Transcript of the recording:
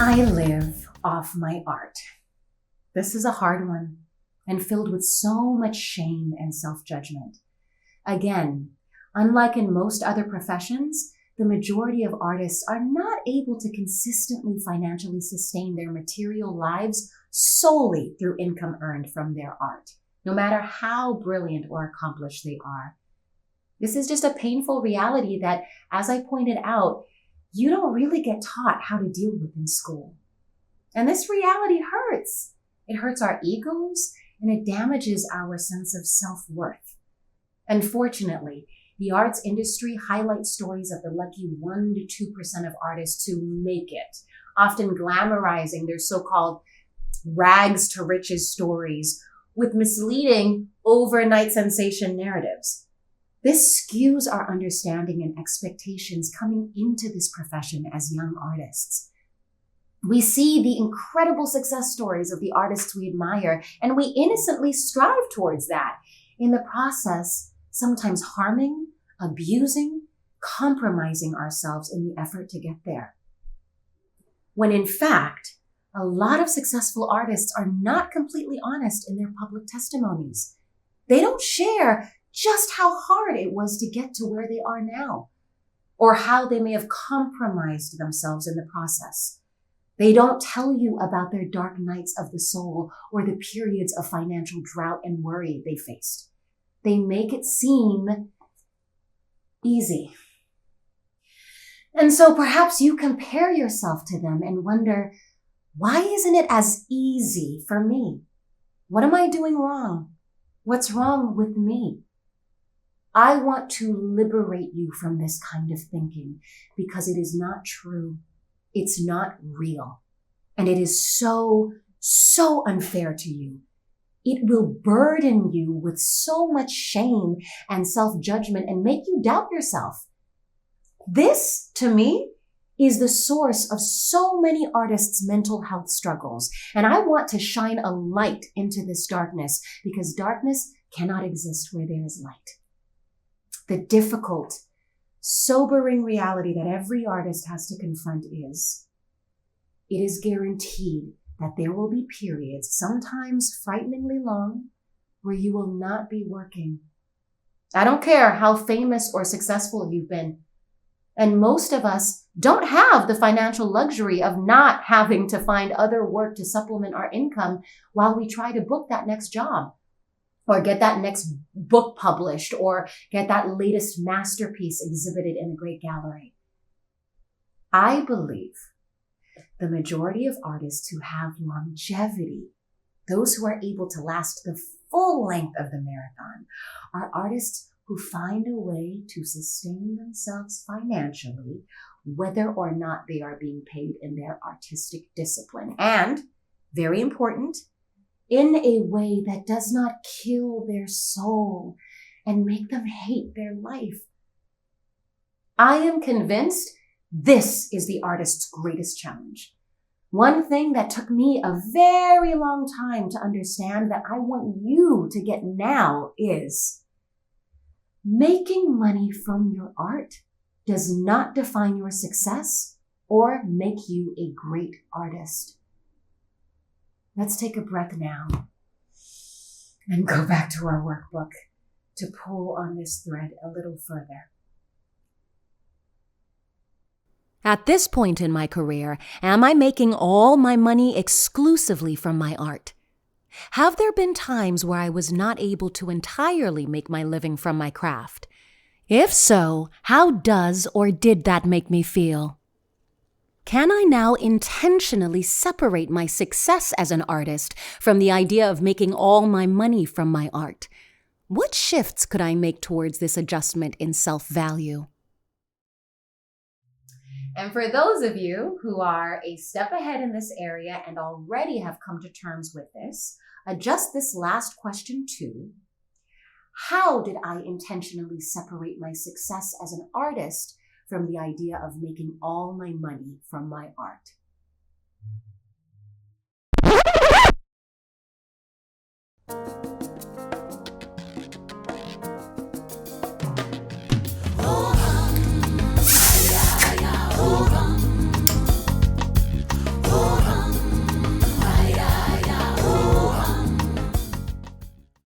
I live off my art. This is a hard one and filled with so much shame and self-judgment. Again, unlike in most other professions, the majority of artists are not able to consistently financially sustain their material lives solely through income earned from their art, no matter how brilliant or accomplished they are. This is just a painful reality that, as I pointed out, you don't really get taught how to deal with in school. And this reality hurts. It hurts our egos and it damages our sense of self-worth. Unfortunately, the arts industry highlights stories of the lucky 1% to 2% of artists who make it, often glamorizing their so-called rags to riches stories with misleading overnight sensation narratives. This skews our understanding and expectations coming into this profession as young artists. We see the incredible success stories of the artists we admire, and we innocently strive towards that. In the process, sometimes harming, abusing, compromising ourselves in the effort to get there. When in fact, a lot of successful artists are not completely honest in their public testimonies. They don't share just how hard it was to get to where they are now, or how they may have compromised themselves in the process. They don't tell you about their dark nights of the soul or the periods of financial drought and worry they faced. They make it seem easy. And so perhaps you compare yourself to them and wonder, why isn't it as easy for me? What am I doing wrong? What's wrong with me? I want to liberate you from this kind of thinking because it is not true. It's not real. And it is so unfair to you. It will burden you with so much shame and self-judgment and make you doubt yourself. This, to me, is the source of so many artists' mental health struggles. And I want to shine a light into this darkness because darkness cannot exist where there is light. The difficult, sobering reality that every artist has to confront is, it is guaranteed that there will be periods, sometimes frighteningly long, where you will not be working. I don't care how famous or successful you've been. And most of us don't have the financial luxury of not having to find other work to supplement our income while we try to book that next job, or get that next book published, or get that latest masterpiece exhibited in a great gallery. I believe the majority of artists who have longevity, those who are able to last the full length of the marathon, are artists who find a way to sustain themselves financially, whether or not they are being paid in their artistic discipline. And, very important, in a way that does not kill their soul and make them hate their life. I am convinced this is the artist's greatest challenge. One thing that took me a very long time to understand that I want you to get now is making money from your art does not define your success or make you a great artist. Let's take a breath now and go back to our workbook to pull on this thread a little further. At this point in my career, am I making all my money exclusively from my art? Have there been times where I was not able to entirely make my living from my craft? If so, how does or did that make me feel? Can I now intentionally separate my success as an artist from the idea of making all my money from my art? What shifts could I make towards this adjustment in self-value? And for those of you who are a step ahead in this area and already have come to terms with this, adjust this last question to, how did I intentionally separate my success as an artist from the idea of making all my money from my art?